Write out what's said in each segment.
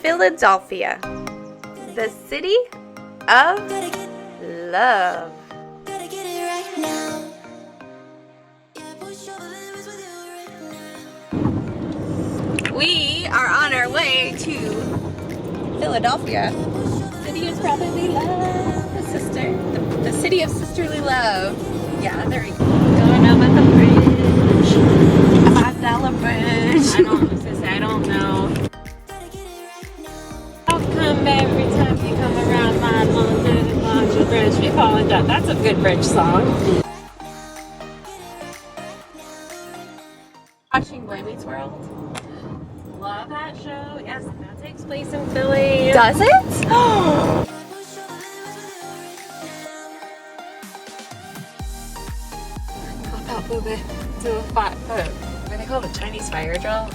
Philadelphia, the city of love. We are on our way to Philadelphia, city of brotherly love, the city of sisterly love. Yeah, there we go. Going up at the bridge. $5 bridge. I don't know. How come every time you come around my London bridge, we fall in debt? That's a good bridge song. Watching Boy Meets World. Love that show. Yes, that takes place in Philly. Does it? What they call it, a Chinese fire drill?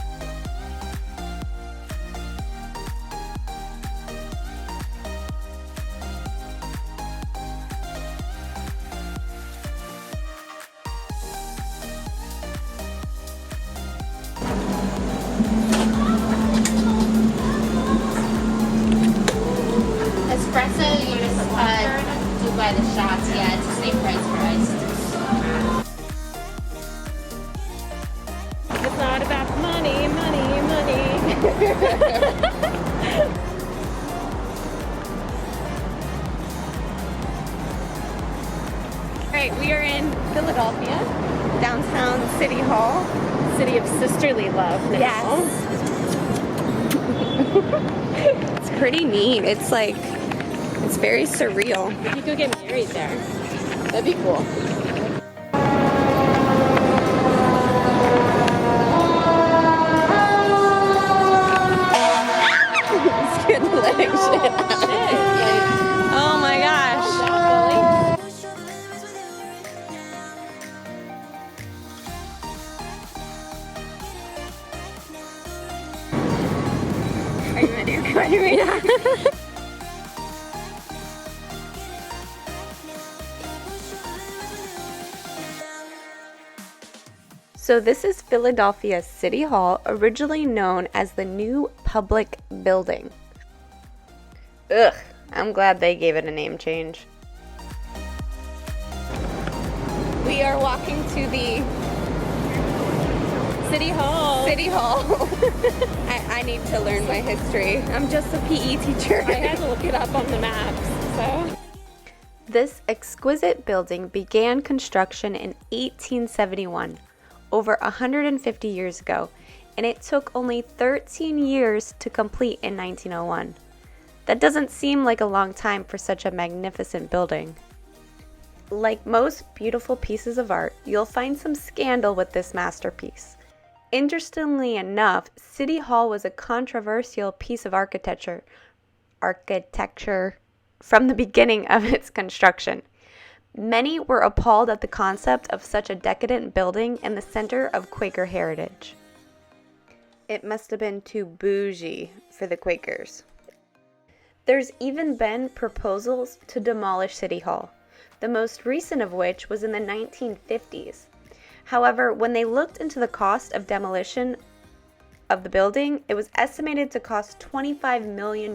Espresso, you just do by the shots. Yeah, it's the same price for iced. It's not about money, money, money. Alright, we are in Philadelphia, downtown City Hall. City of sisterly love now. Yes. It's pretty neat. It's very surreal. You could get married there. That'd be cool. Scared the living shit out of me. Oh my gosh. Are you ready? Are you ready? So this is Philadelphia City Hall, originally known as the New Public Building. Ugh, I'm glad they gave it a name change. We are walking to the City Hall. City Hall. I need to learn my history. I'm just a PE teacher. I had to look it up on the maps, so. This exquisite building began construction in 1871. Over 150 years ago, and it took only 13 years to complete in 1901. That doesn't seem like a long time for such a magnificent building. Like most beautiful pieces of art, you'll find some scandal with this masterpiece. Interestingly enough, City Hall was a controversial piece of architecture from the beginning of its construction. Many were appalled at the concept of such a decadent building in the center of Quaker heritage. It must have been too bougie for the Quakers. There's even been proposals to demolish City Hall, the most recent of which was in the 1950s. However, when they looked into the cost of demolition of the building, it was estimated to cost $25 million,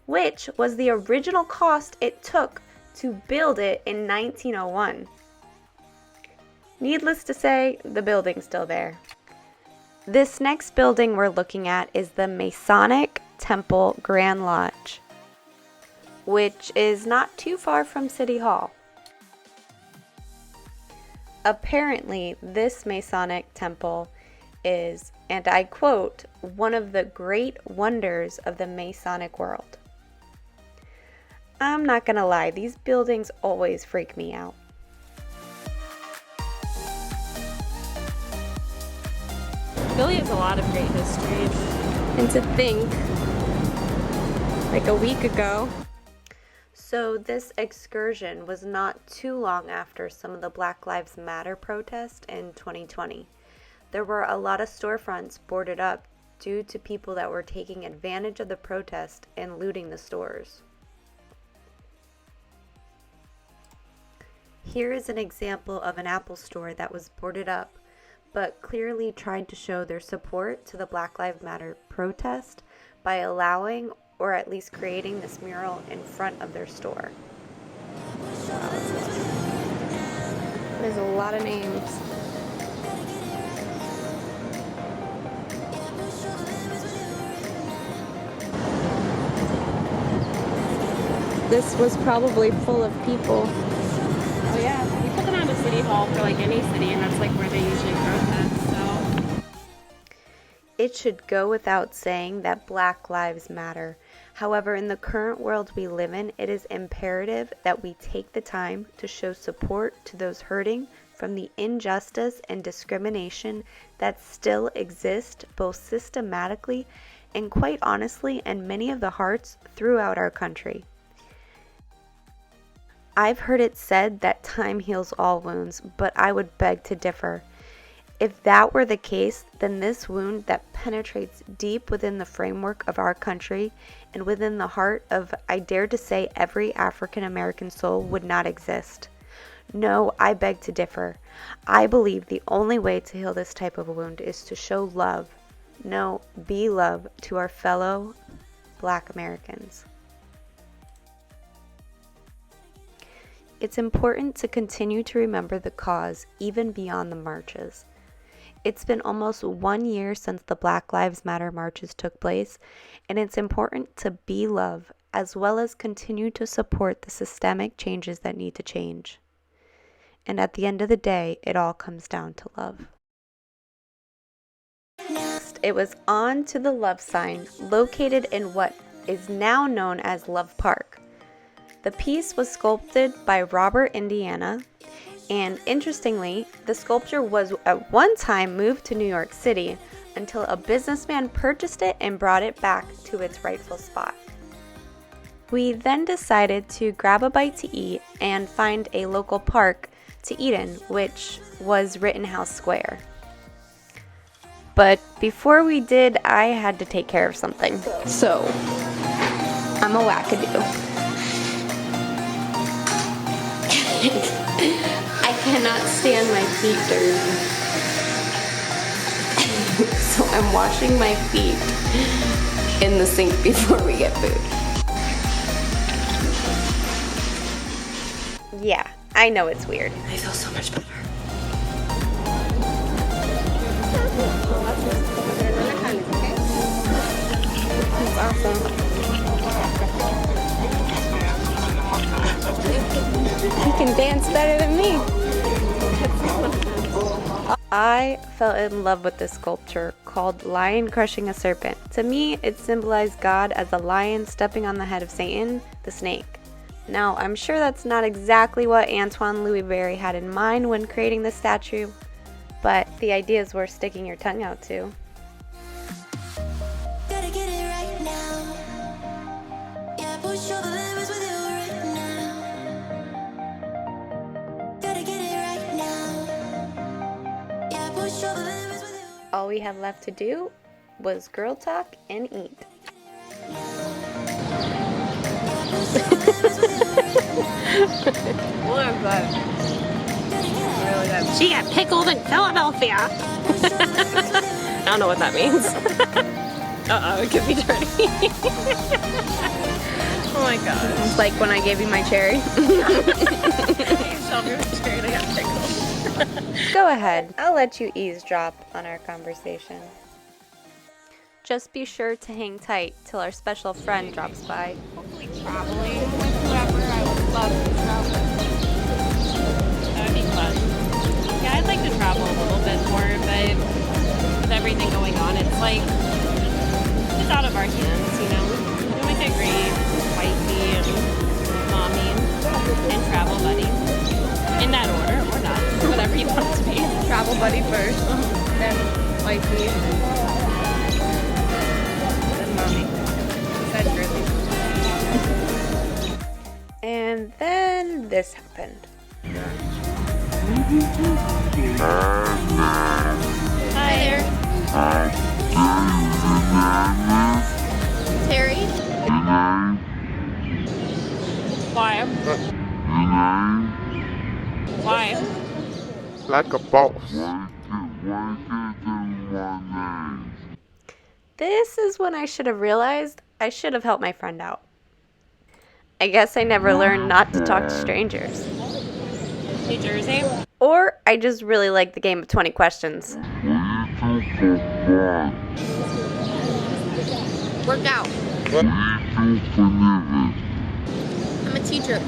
which was the original cost it took to build it in 1901. Needless to say, the building's still there. This next building we're looking at is the Masonic Temple Grand Lodge, which is not too far from City Hall. Apparently, this Masonic temple is, and I quote, one of the great wonders of the Masonic world. I'm not gonna lie, these buildings always freak me out. Philly has a lot of great history. And to think, like a week ago. So this excursion was not too long after some of the Black Lives Matter protest in 2020. There were a lot of storefronts boarded up due to people that were taking advantage of the protest and looting the stores. Here is an example of an Apple store that was boarded up but clearly tried to show their support to the Black Lives Matter protest by allowing or at least creating this mural in front of their store. There's a lot of names. This was probably full of people. Oh yeah, we put them out of City Hall for like any city, and that's like where they usually protest, so. It should go without saying that Black Lives Matter. However, in the current world we live in, it is imperative that we take the time to show support to those hurting from the injustice and discrimination that still exist both systematically and quite honestly in many of the hearts throughout our country. I've heard it said that time heals all wounds, but I would beg to differ. If that were the case, then this wound that penetrates deep within the framework of our country and within the heart of, I dare to say, every African American soul would not exist. No, I beg to differ. I believe the only way to heal this type of a wound is to show love. No, be love to our fellow Black Americans. It's important to continue to remember the cause even beyond the marches. It's been almost 1 year since the Black Lives Matter marches took place, and it's important to be love as well as continue to support the systemic changes that need to change. And at the end of the day, it all comes down to love. Next, it was on to the love sign located in what is now known as Love Park. The piece was sculpted by Robert Indiana, and interestingly, the sculpture was at one time moved to New York City until a businessman purchased it and brought it back to its rightful spot. We then decided to grab a bite to eat and find a local park to eat in, which was Rittenhouse Square. But before we did, I had to take care of something. So, I'm a wackadoo. I cannot stand my feet dirty. So I'm washing my feet in the sink before we get food. Yeah, I know it's weird. I feel so much better. That's awesome. He can dance better than me. I fell in love with this sculpture called Lion Crushing a Serpent. To me, it symbolized God as a lion stepping on the head of Satan, the snake. Now, I'm sure that's not exactly what Antoine Louis Barry had in mind when creating this statue, but the ideas were sticking your tongue out to. Gotta get it right now. Yeah, push all the limits with you right now. Gotta get it right now. Yeah, push all the limits with you. All we had left to do was girl talk and eat. Well, I'm glad. Really good. She got pickled in Philadelphia. I don't know what that means. Uh-oh, it could be dirty. Oh my gosh. It's like when I gave you my cherry. You shoved your cherry and I got pickled. Go ahead, I'll let you eavesdrop on our conversation. Just be sure to hang tight till our special friend drops by. Hopefully traveling with whoever. I would love to travel. That would be fun. Yeah, I'd like to travel a little bit more, but with everything going on, it's like, it's out of our hands, you know? We like a great wifey and mommy and travel buddy. In that order, or not. Whatever you want to be. Travel buddy first, then wifey, then mommy. That's really. And then this happened. Hi there. Terry? Why? Why? Like a boss. This is when I should have realized I should have helped my friend out. I guess I never learned not to talk to strangers. New Jersey. Or I just really like the game of 20 questions. Work out. I'm a teacher.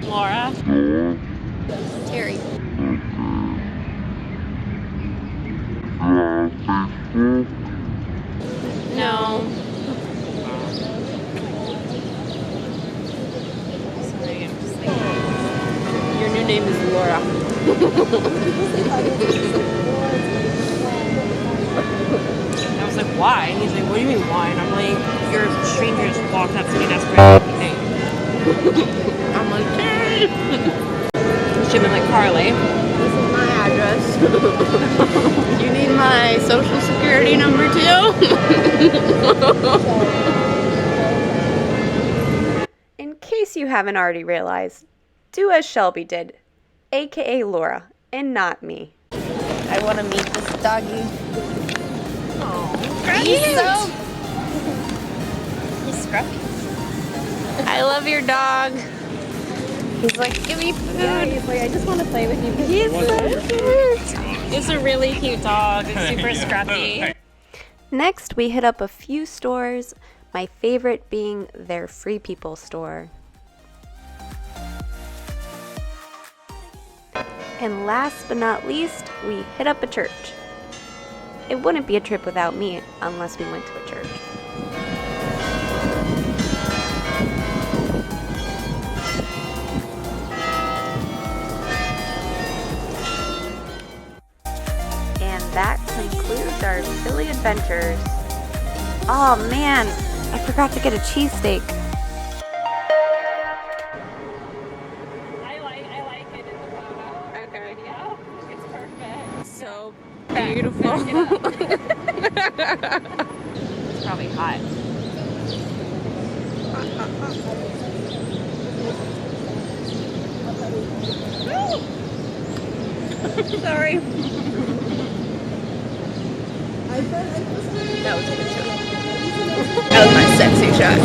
Laura. Terry. No. Sorry, I'm just thinking. Your new name is Laura. I was like, why? And he's like, what do you mean why? And I'm like, your stranger just walked up to me, that's my name. I'm like, Terry. She'd been like, Carly. This is my address. You need my social security number too? In case you haven't already realized, do as Shelby did, aka Laura, and not me. I want to meet this doggy. He's scruffy. I love your dog. He's like, give me food. Yeah, he's like, I just want to play with you. He's so cute. It's a really cute dog. It's super scruffy. Next, we hit up a few stores, my favorite being their Free People store. And last but not least, we hit up a church. It wouldn't be a trip without me unless we went to a church. And that concludes our Philly adventures. Oh man, I forgot to get a cheesesteak. I like it in the photo. Okay. Video. It's perfect. So beautiful. It's probably hot. Sorry. That was a good shot. That was my sexy shot.